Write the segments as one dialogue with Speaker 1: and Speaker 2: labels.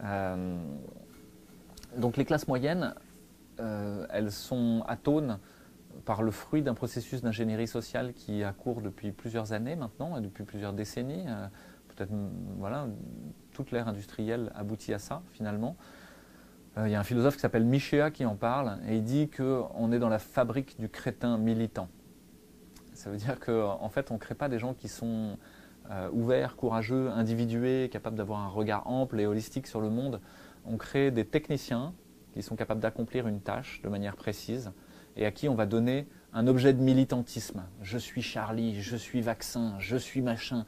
Speaker 1: Euh, donc les classes moyennes, elles sont atones par le fruit d'un processus d'ingénierie sociale qui a cours depuis plusieurs années maintenant, et depuis plusieurs décennies. Peut-être, voilà, toute l'ère industrielle aboutit à ça, finalement. Il y a un philosophe qui s'appelle Michéa qui en parle, et il dit qu'on est dans la fabrique du crétin militant. Ça veut dire qu'en fait, on ne crée pas des gens qui sont ouverts, courageux, individués, capables d'avoir un regard ample et holistique sur le monde. On crée des techniciens qui sont capables d'accomplir une tâche de manière précise et à qui on va donner un objet de militantisme. Je suis Charlie, je suis vaccin, je suis machin.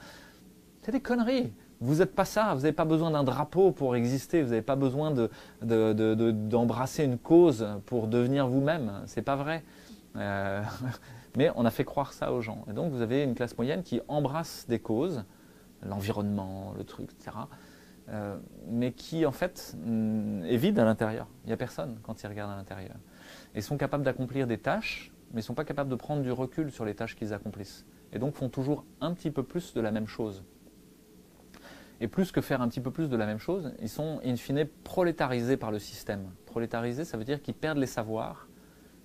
Speaker 1: C'est des conneries. Vous n'êtes pas ça, vous n'avez pas besoin d'un drapeau pour exister, vous n'avez pas besoin d'embrasser une cause pour devenir vous-même, c'est pas vrai. Euh, mais on a fait croire ça aux gens. Et donc vous avez une classe moyenne qui embrasse des causes, l'environnement, le truc, etc. Mais qui en fait est vide à l'intérieur. Il n'y a personne quand ils regardent à l'intérieur. Et sont capables d'accomplir des tâches, mais ne sont pas capables de prendre du recul sur les tâches qu'ils accomplissent. Et donc font toujours un petit peu plus de la même chose. Et plus que faire un petit peu plus de la même chose, ils sont in fine prolétarisés par le système. Prolétarisés, ça veut dire qu'ils perdent les savoirs,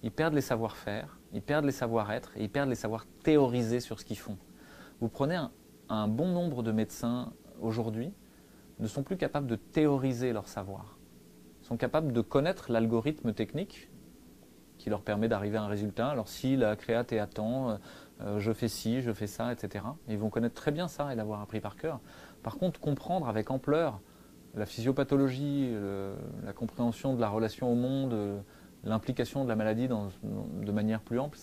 Speaker 1: ils perdent les savoir-faire, ils perdent les savoir-être et ils perdent les savoirs théorisés sur ce qu'ils font. Vous prenez un bon nombre de médecins aujourd'hui ne sont plus capables de théoriser leur savoir. Ils sont capables de connaître l'algorithme technique qui leur permet d'arriver à un résultat. Alors si la créate est à temps, je fais ci, je fais ça, etc. Ils vont connaître très bien ça et l'avoir appris par cœur. Par contre, comprendre avec ampleur la physiopathologie, la compréhension de la relation au monde, l'implication de la maladie de manière plus ample,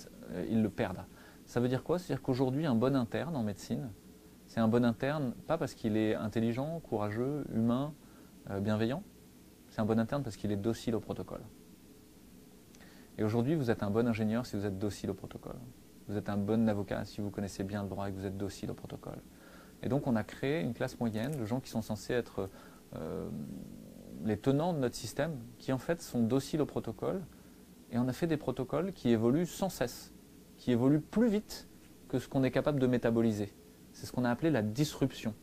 Speaker 1: ils le perdent. Ça veut dire quoi? C'est-à-dire qu'aujourd'hui, un bon interne en médecine, c'est un bon interne, pas parce qu'il est intelligent, courageux, humain, bienveillant, c'est un bon interne parce qu'il est docile au protocole. Et aujourd'hui, vous êtes un bon ingénieur si vous êtes docile au protocole. Vous êtes un bon avocat si vous connaissez bien le droit et que vous êtes docile au protocole. Et donc on a créé une classe moyenne de gens qui sont censés être les tenants de notre système, qui en fait sont dociles au protocole. Et on a fait des protocoles qui évoluent sans cesse, qui évoluent plus vite que ce qu'on est capable de métaboliser. C'est ce qu'on a appelé la disruption.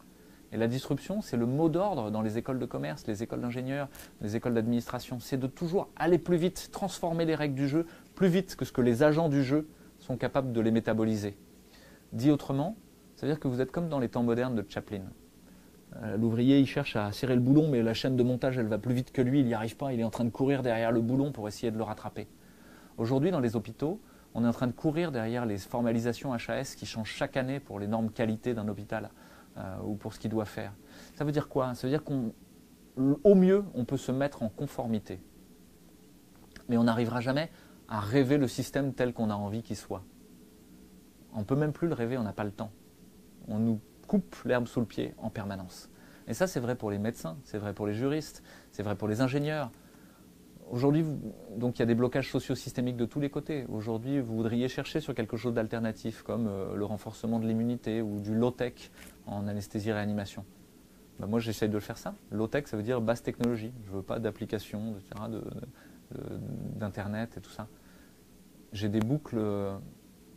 Speaker 1: Et la disruption, c'est le mot d'ordre dans les écoles de commerce, les écoles d'ingénieurs, les écoles d'administration. C'est de toujours aller plus vite, transformer les règles du jeu plus vite que ce que les agents du jeu sont capables de les métaboliser. Dit autrement, ça veut dire que vous êtes comme dans les temps modernes de Chaplin. L'ouvrier, il cherche à serrer le boulon, mais la chaîne de montage, elle va plus vite que lui, il n'y arrive pas, il est en train de courir derrière le boulon pour essayer de le rattraper. Aujourd'hui, dans les hôpitaux, on est en train de courir derrière les formalisations HAS qui changent chaque année pour les normes qualité d'un hôpital ou pour ce qu'il doit faire. Ça veut dire quoi? Ça veut dire qu'au mieux, on peut se mettre en conformité. Mais on n'arrivera jamais à rêver le système tel qu'on a envie qu'il soit. On ne peut même plus le rêver, on n'a pas le temps. On nous coupe l'herbe sous le pied en permanence. Et ça, c'est vrai pour les médecins, c'est vrai pour les juristes, c'est vrai pour les ingénieurs. Aujourd'hui, donc il y a des blocages socio-systémiques de tous les côtés. Aujourd'hui, vous voudriez chercher sur quelque chose d'alternatif, comme le renforcement de l'immunité ou du low-tech en anesthésie-réanimation. Ben moi, j'essaye de le faire ça. Low-tech, ça veut dire basse technologie. Je ne veux pas d'applications, etc., d'Internet et tout ça. J'ai des boucles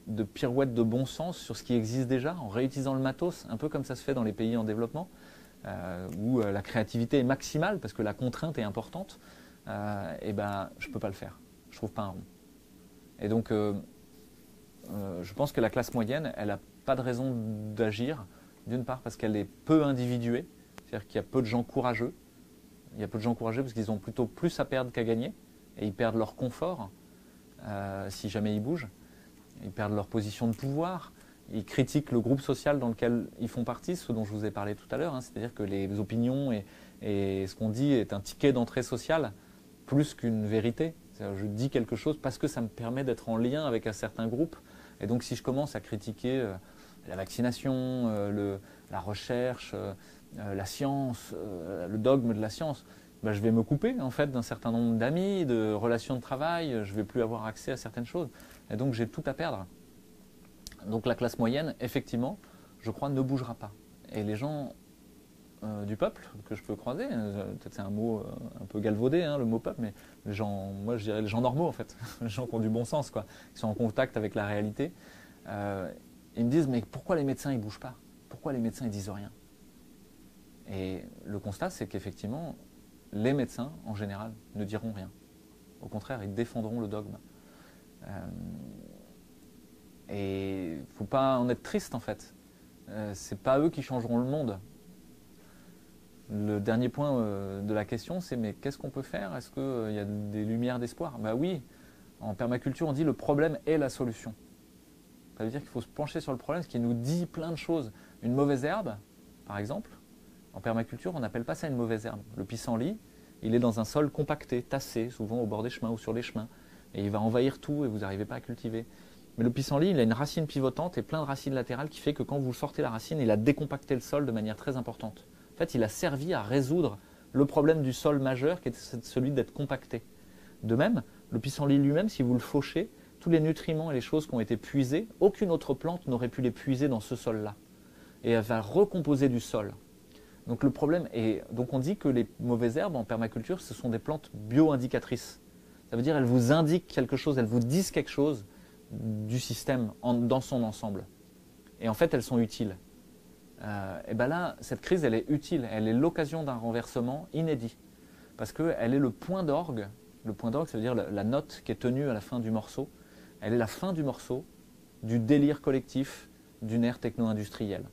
Speaker 1: de pirouettes de bon sens sur ce qui existe déjà, en réutilisant le matos, un peu comme ça se fait dans les pays en développement, où la créativité est maximale parce que la contrainte est importante. Et ben, je ne peux pas le faire. Je ne trouve pas un rond. Et donc, je pense que la classe moyenne, elle n'a pas de raison d'agir, d'une part parce qu'elle est peu individuée, c'est-à-dire qu'il y a peu de gens courageux. Il y a peu de gens courageux parce qu'ils ont plutôt plus à perdre qu'à gagner, et ils perdent leur confort si jamais ils bougent. Ils perdent leur position de pouvoir. Ils critiquent le groupe social dans lequel ils font partie, ce dont je vous ai parlé tout à l'heure, hein, c'est-à-dire que les opinions et ce qu'on dit est un ticket d'entrée sociale plus qu'une vérité. Je dis quelque chose parce que ça me permet d'être en lien avec un certain groupe. Et donc si je commence à critiquer la vaccination, la recherche, la science, le dogme de la science, ben je vais me couper en fait d'un certain nombre d'amis, de relations de travail, je ne vais plus avoir accès à certaines choses. Et donc j'ai tout à perdre. Donc la classe moyenne, effectivement, je crois, ne bougera pas. Et les gens du peuple que je peux croiser, peut-être c'est un mot un peu galvaudé, hein, le mot peuple, mais les gens, moi je dirais les gens normaux en fait, les gens qui ont du bon sens, quoi, qui sont en contact avec la réalité, ils me disent mais pourquoi les médecins ils bougent pas? Pourquoi les médecins ils disent rien? Et le constat c'est qu'effectivement les médecins, en général, ne diront rien. Au contraire, ils défendront le dogme. Et il ne faut pas en être triste, en fait. C'est pas eux qui changeront le monde. Le dernier point de la question, c'est mais qu'est-ce qu'on peut faire? Est-ce qu'il y a des lumières d'espoir? Bah oui, en permaculture, on dit le problème est la solution. Ça veut dire qu'il faut se pencher sur le problème, ce qui nous dit plein de choses. Une mauvaise herbe, par exemple, en permaculture, on n'appelle pas ça une mauvaise herbe. Le pissenlit, il est dans un sol compacté, tassé, souvent au bord des chemins ou sur les chemins. Et il va envahir tout et vous n'arrivez pas à cultiver. Mais le pissenlit, il a une racine pivotante et plein de racines latérales qui fait que quand vous sortez la racine, il a décompacté le sol de manière très importante. En fait, il a servi à résoudre le problème du sol majeur qui est celui d'être compacté. De même, le pissenlit lui-même, si vous le fauchez, tous les nutriments et les choses qui ont été puisées, aucune autre plante n'aurait pu les puiser dans ce sol-là. Et elle va recomposer du sol. Donc le problème est, donc on dit que les mauvaises herbes en permaculture, ce sont des plantes bio-indicatrices. Ça veut dire qu'elles vous indiquent quelque chose, elles vous disent quelque chose du système dans son ensemble. Et en fait, elles sont utiles. Et bien là, cette crise, elle est utile. Elle est l'occasion d'un renversement inédit. Parce qu'elle est le point d'orgue. Le point d'orgue, ça veut dire la note qui est tenue à la fin du morceau. Elle est la fin du morceau du délire collectif d'une ère techno-industrielle.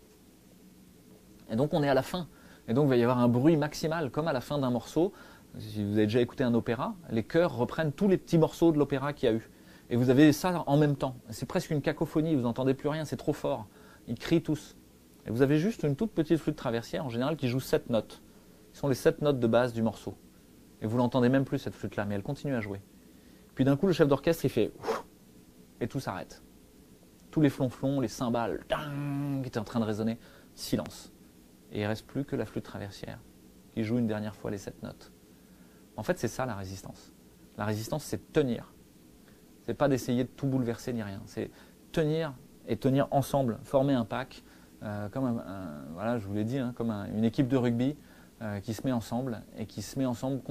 Speaker 1: Et donc on est à la fin. Et donc il va y avoir un bruit maximal, comme à la fin d'un morceau. Si vous avez déjà écouté un opéra, les chœurs reprennent tous les petits morceaux de l'opéra qu'il y a eu. Et vous avez ça en même temps. C'est presque une cacophonie, vous n'entendez plus rien, c'est trop fort. Ils crient tous. Et vous avez juste une toute petite flûte traversière, en général, qui joue 7 notes. Ce sont les 7 notes de base du morceau. Et vous l'entendez même plus, cette flûte-là, mais elle continue à jouer. Puis d'un coup, le chef d'orchestre, il fait ouf, et tout s'arrête. Tous les flonflons, les cymbales, qui étaient en train de résonner, silence. Et il ne reste plus que la flûte traversière, qui joue une dernière fois les 7 notes. En fait, c'est ça la résistance. La résistance, c'est tenir. C'est pas d'essayer de tout bouleverser ni rien. C'est tenir et tenir ensemble, former un pack, comme voilà, je vous l'ai dit, hein, comme une équipe de rugby qui se met ensemble et qui se met ensemble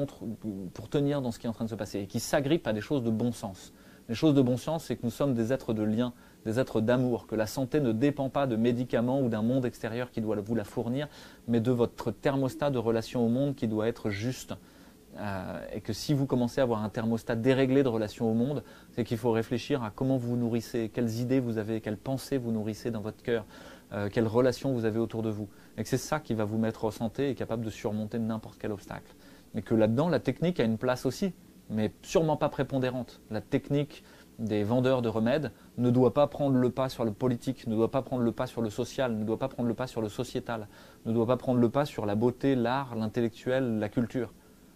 Speaker 1: pour tenir dans ce qui est en train de se passer et qui s'agrippe à des choses de bon sens. Les choses de bon sens, c'est que nous sommes des êtres de lien, des êtres d'amour, que la santé ne dépend pas de médicaments ou d'un monde extérieur qui doit vous la fournir, mais de votre thermostat de relation au monde qui doit être juste. Et que si vous commencez à avoir un thermostat déréglé de relation au monde, c'est qu'il faut réfléchir à comment vous vous nourrissez, quelles idées vous avez, quelles pensées vous nourrissez dans votre cœur, quelles relations vous avez autour de vous. Et que c'est ça qui va vous mettre en santé et capable de surmonter n'importe quel obstacle. Et que là-dedans, la technique a une place aussi, mais sûrement pas prépondérante. La technique des vendeurs de remèdes ne doit pas prendre le pas sur le politique, ne doit pas prendre le pas sur le social, ne doit pas prendre le pas sur le sociétal, ne doit pas prendre le pas sur la beauté, l'art, l'intellectuel, la culture.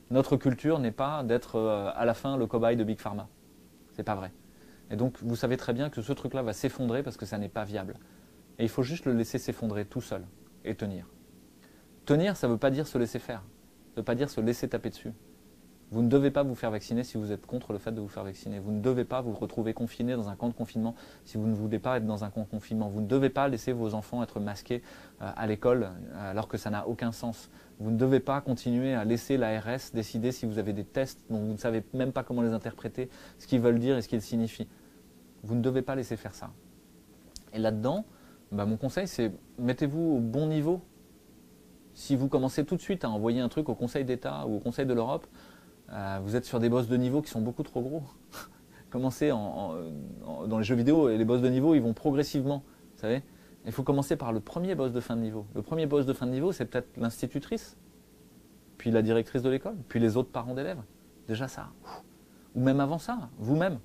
Speaker 1: Notre culture n'est pas d'être à la fin le cobaye de Big Pharma. C'est pas vrai. Et donc vous savez très bien que ce truc-là va s'effondrer parce que ça n'est pas viable. Et il faut juste le laisser s'effondrer tout seul et tenir. Tenir, ça ne veut pas dire se laisser faire. Ça ne veut pas dire se laisser taper dessus. Vous ne devez pas vous faire vacciner si vous êtes contre le fait de vous faire vacciner. Vous ne devez pas vous retrouver confiné dans un camp de confinement si vous ne voulez pas être dans un camp de confinement. Vous ne devez pas laisser vos enfants être masqués à l'école alors que ça n'a aucun sens. Vous ne devez pas continuer à laisser l'ARS décider si vous avez des tests dont vous ne savez même pas comment les interpréter, ce qu'ils veulent dire et ce qu'ils signifient. Vous ne devez pas laisser faire ça. Et là-dedans, mon conseil, c'est mettez-vous au bon niveau. Si vous commencez tout de suite à envoyer un truc au Conseil d'État ou au Conseil de l'Europe, vous êtes sur des boss de niveau qui sont beaucoup trop gros. Commencez dans les jeux vidéo, et les boss de niveau, ils vont progressivement. Vous savez, il faut commencer par le premier boss de fin de niveau. Le premier boss de fin de niveau, c'est peut-être l'institutrice, puis la directrice de l'école, puis les autres parents d'élèves. Déjà ça. Ou même avant ça, vous-même.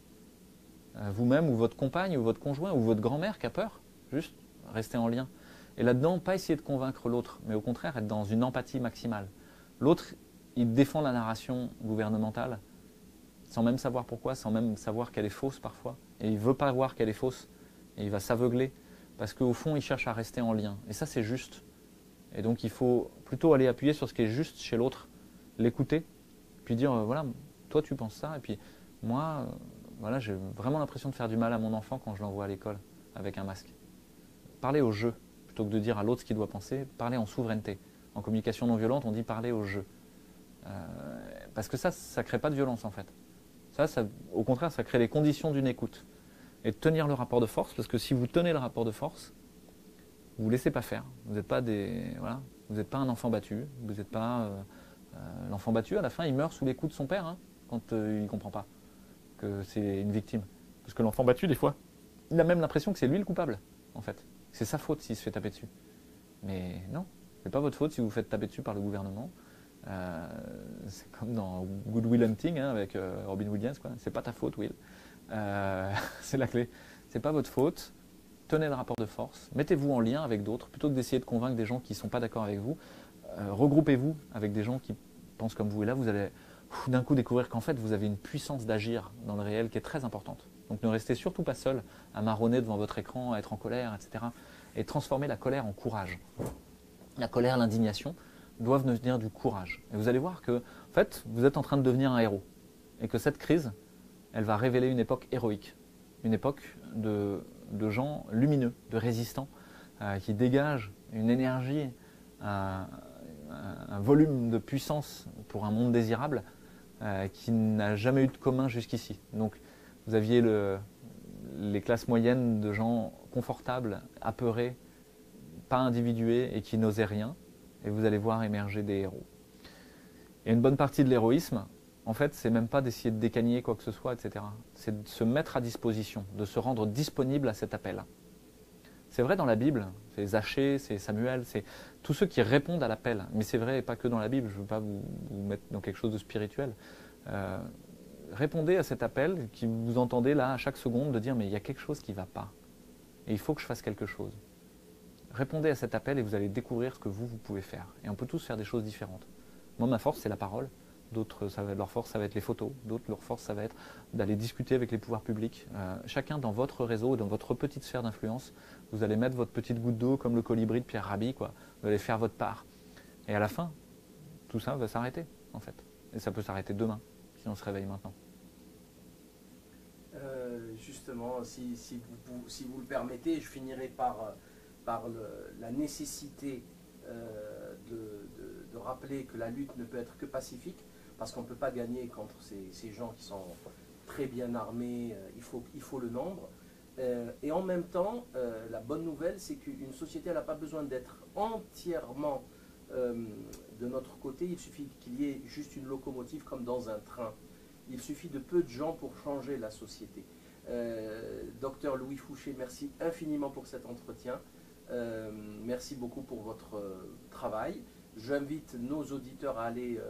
Speaker 1: Vous-même ou votre compagne ou votre conjoint ou votre grand-mère qui a peur. Juste rester en lien. Et là-dedans, pas essayer de convaincre l'autre, mais au contraire être dans une empathie maximale. L'autre, il défend la narration gouvernementale sans même savoir pourquoi, sans même savoir qu'elle est fausse parfois. Et il ne veut pas voir qu'elle est fausse. Et il va s'aveugler. Parce qu'au fond, il cherche à rester en lien. Et ça, c'est juste. Et donc, il faut plutôt aller appuyer sur ce qui est juste chez l'autre, l'écouter, puis dire, voilà, toi, tu penses ça. Et puis, moi, voilà, j'ai vraiment l'impression de faire du mal à mon enfant quand je l'envoie à l'école avec un masque. Parler au jeu, plutôt que de dire à l'autre ce qu'il doit penser, parler en souveraineté. En communication non violente, on dit parler au jeu. Parce que ça ne crée pas de violence en fait. Ça, au contraire, ça crée les conditions d'une écoute. Et de tenir le rapport de force, parce que si vous tenez le rapport de force, vous ne laissez pas faire. Vous n'êtes pas vous n'êtes pas un enfant battu, vous n'êtes pas L'enfant battu, à la fin, il meurt sous les coups de son père, hein, quand il ne comprend pas que c'est une victime. Parce que l'enfant battu, des fois, il a même l'impression que c'est lui le coupable, en fait. C'est sa faute s'il se fait taper dessus. Mais non, c'est pas votre faute si vous vous faites taper dessus par le gouvernement. C'est comme dans Good Will Hunting, hein, avec Robin Williams, quoi. C'est pas ta faute, Will. C'est la clé. C'est pas votre faute. Tenez le rapport de force. Mettez-vous en lien avec d'autres, plutôt que d'essayer de convaincre des gens qui ne sont pas d'accord avec vous. Regroupez-vous avec des gens qui pensent comme vous. Et là, vous allez d'un coup découvrir qu'en fait, vous avez une puissance d'agir dans le réel qui est très importante. Donc ne restez surtout pas seul à marronner devant votre écran, à être en colère, etc. Et transformez la colère en courage. La colère, l'indignation doivent venir du courage. Et vous allez voir que, en fait, vous êtes en train de devenir un héros. Et que cette crise, elle va révéler une époque héroïque. Une époque de gens lumineux, de résistants, qui dégagent une énergie, un volume de puissance pour un monde désirable qui n'a jamais eu de commun jusqu'ici. Donc vous aviez les classes moyennes de gens confortables, apeurés, pas individués et qui n'osaient rien, et vous allez voir émerger des héros. Et une bonne partie de l'héroïsme, en fait, c'est même pas d'essayer de décagner quoi que ce soit, etc. C'est de se mettre à disposition, de se rendre disponible à cet appel. C'est vrai dans la Bible, c'est Zachée, c'est Samuel, c'est tous ceux qui répondent à l'appel. Mais c'est vrai, pas que dans la Bible, je ne veux pas vous mettre dans quelque chose de spirituel. Répondez à cet appel qui vous entendez là à chaque seconde de dire mais il y a quelque chose qui ne va pas. Et il faut que je fasse quelque chose. Répondez à cet appel et vous allez découvrir ce que vous pouvez faire. Et on peut tous faire des choses différentes. Moi, ma force, c'est la parole. D'autres, leur force, ça va être les photos. D'autres, leur force, ça va être d'aller discuter avec les pouvoirs publics. Chacun dans votre réseau, dans votre petite sphère d'influence, vous allez mettre votre petite goutte d'eau comme le colibri de Pierre Rabhi, quoi. Vous allez faire votre part. Et à la fin, tout ça va s'arrêter, en fait. Et ça peut s'arrêter demain, si on se réveille maintenant.
Speaker 2: Justement, si vous le permettez, je finirai par la nécessité de rappeler que la lutte ne peut être que pacifique, parce qu'on ne peut pas gagner contre ces gens qui sont très bien armés, il faut le nombre. Et en même temps, la bonne nouvelle, c'est qu'une société n'a pas besoin d'être entièrement de notre côté, il suffit qu'il y ait juste une locomotive comme dans un train. Il suffit de peu de gens pour changer la société. Docteur Louis Fouché, merci infiniment pour cet entretien. Merci beaucoup pour votre travail. J'invite nos auditeurs à aller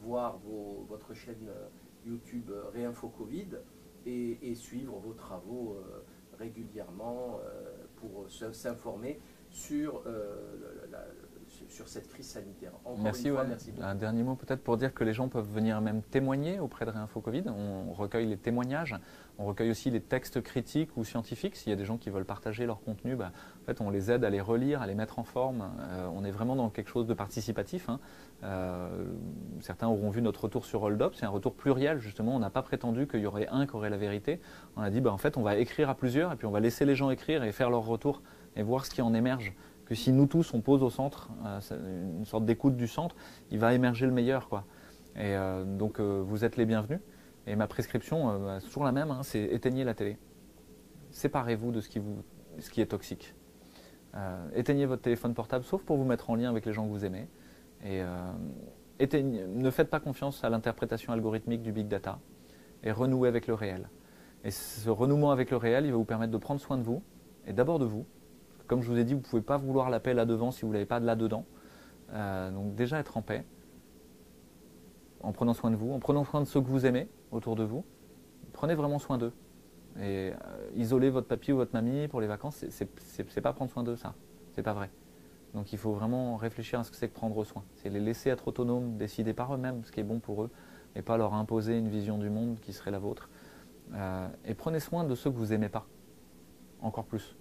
Speaker 2: voir votre chaîne YouTube Réinfo Covid et suivre vos travaux régulièrement pour s'informer sur cette crise sanitaire.
Speaker 1: Merci, ouais. Merci. Un dernier mot peut-être pour dire que les gens peuvent venir même témoigner auprès de Réinfo Covid. On recueille les témoignages, on recueille aussi les textes critiques ou scientifiques. S'il y a des gens qui veulent partager leur contenu, en fait, on les aide à les relire, à les mettre en forme. On est vraiment dans quelque chose de participatif, hein. Certains auront vu notre retour sur Hold Up, c'est un retour pluriel justement. On n'a pas prétendu qu'il y aurait un qui aurait la vérité. On a dit en fait on va écrire à plusieurs et puis on va laisser les gens écrire et faire leur retour et voir ce qui en émerge. Que si nous tous on pose au centre, une sorte d'écoute du centre, il va émerger le meilleur, quoi. Et donc vous êtes les bienvenus. Et ma prescription, c'est toujours la même, hein, c'est éteignez la télé. Séparez-vous de ce qui est toxique. Éteignez votre téléphone portable, sauf pour vous mettre en lien avec les gens que vous aimez. Et ne faites pas confiance à l'interprétation algorithmique du big data. Et renouez avec le réel. Et ce renouement avec le réel, il va vous permettre de prendre soin de vous, et d'abord de vous. Comme je vous ai dit, vous ne pouvez pas vouloir la paix là-devant si vous ne l'avez pas là-dedans. Donc déjà être en paix, en prenant soin de vous, en prenant soin de ceux que vous aimez autour de vous. Prenez vraiment soin d'eux. Et isoler votre papy ou votre mamie pour les vacances, c'est pas prendre soin d'eux, ça. C'est pas vrai. Donc il faut vraiment réfléchir à ce que c'est que prendre soin. C'est les laisser être autonomes, décider par eux-mêmes ce qui est bon pour eux, et pas leur imposer une vision du monde qui serait la vôtre. Et prenez soin de ceux que vous n'aimez pas, encore plus.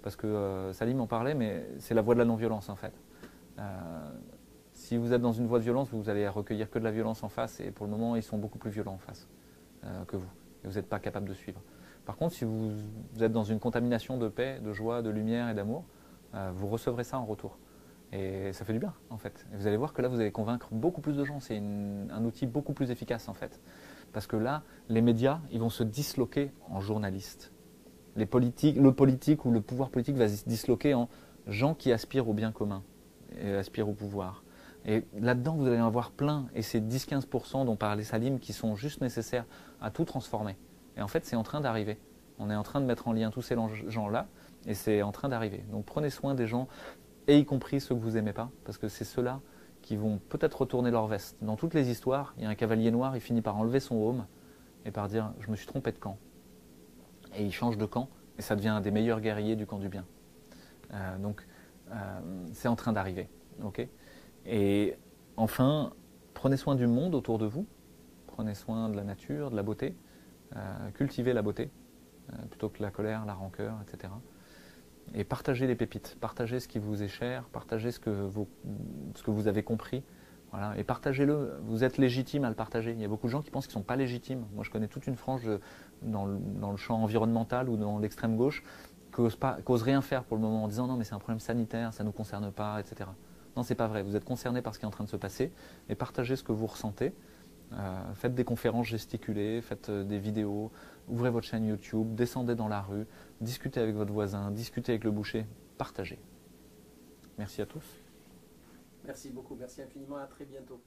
Speaker 1: Parce que Salim en parlait, mais c'est la voie de la non-violence en fait. Si vous êtes dans une voie de violence, vous allez recueillir que de la violence en face, et pour le moment, ils sont beaucoup plus violents en face que vous. Et vous n'êtes pas capable de suivre. Par contre, si vous êtes dans une contamination de paix, de joie, de lumière et d'amour, vous recevrez ça en retour. Et ça fait du bien, en fait. Et vous allez voir que là, vous allez convaincre beaucoup plus de gens. C'est un outil beaucoup plus efficace, en fait. Parce que là, les médias, ils vont se disloquer en journalistes. Le politique ou le pouvoir politique va se disloquer en gens qui aspirent au bien commun et aspirent au pouvoir. Et là-dedans, vous allez en avoir plein. Et c'est 10-15% dont parlait Salim qui sont juste nécessaires à tout transformer. Et en fait, c'est en train d'arriver. On est en train de mettre en lien tous ces gens-là et c'est en train d'arriver. Donc prenez soin des gens, et y compris ceux que vous n'aimez pas, parce que c'est ceux-là qui vont peut-être retourner leur veste. Dans toutes les histoires, il y a un cavalier noir, il finit par enlever son aume et par dire « je me suis trompé de camp ». Et il change de camp et ça devient un des meilleurs guerriers du camp du bien. Donc c'est en train d'arriver. Okay, et enfin, prenez soin du monde autour de vous, prenez soin de la nature, de la beauté, cultivez la beauté, plutôt que la colère, la rancœur, etc. Et partagez les pépites, partagez ce qui vous est cher, partagez ce que vous avez compris, voilà, et partagez-le. Vous êtes légitime à le partager. Il y a beaucoup de gens qui pensent qu'ils ne sont pas légitimes. Moi, je connais toute une frange dans le champ environnemental ou dans l'extrême gauche qui n'ose rien faire pour le moment en disant non mais c'est un problème sanitaire, ça ne nous concerne pas, etc. Non, c'est pas vrai. Vous êtes concerné par ce qui est en train de se passer et partagez ce que vous ressentez. Faites des conférences gesticulées, faites des vidéos, ouvrez votre chaîne YouTube, descendez dans la rue, discutez avec votre voisin, discutez avec le boucher, partagez. Merci à tous.
Speaker 2: Merci beaucoup, merci infiniment, à très bientôt.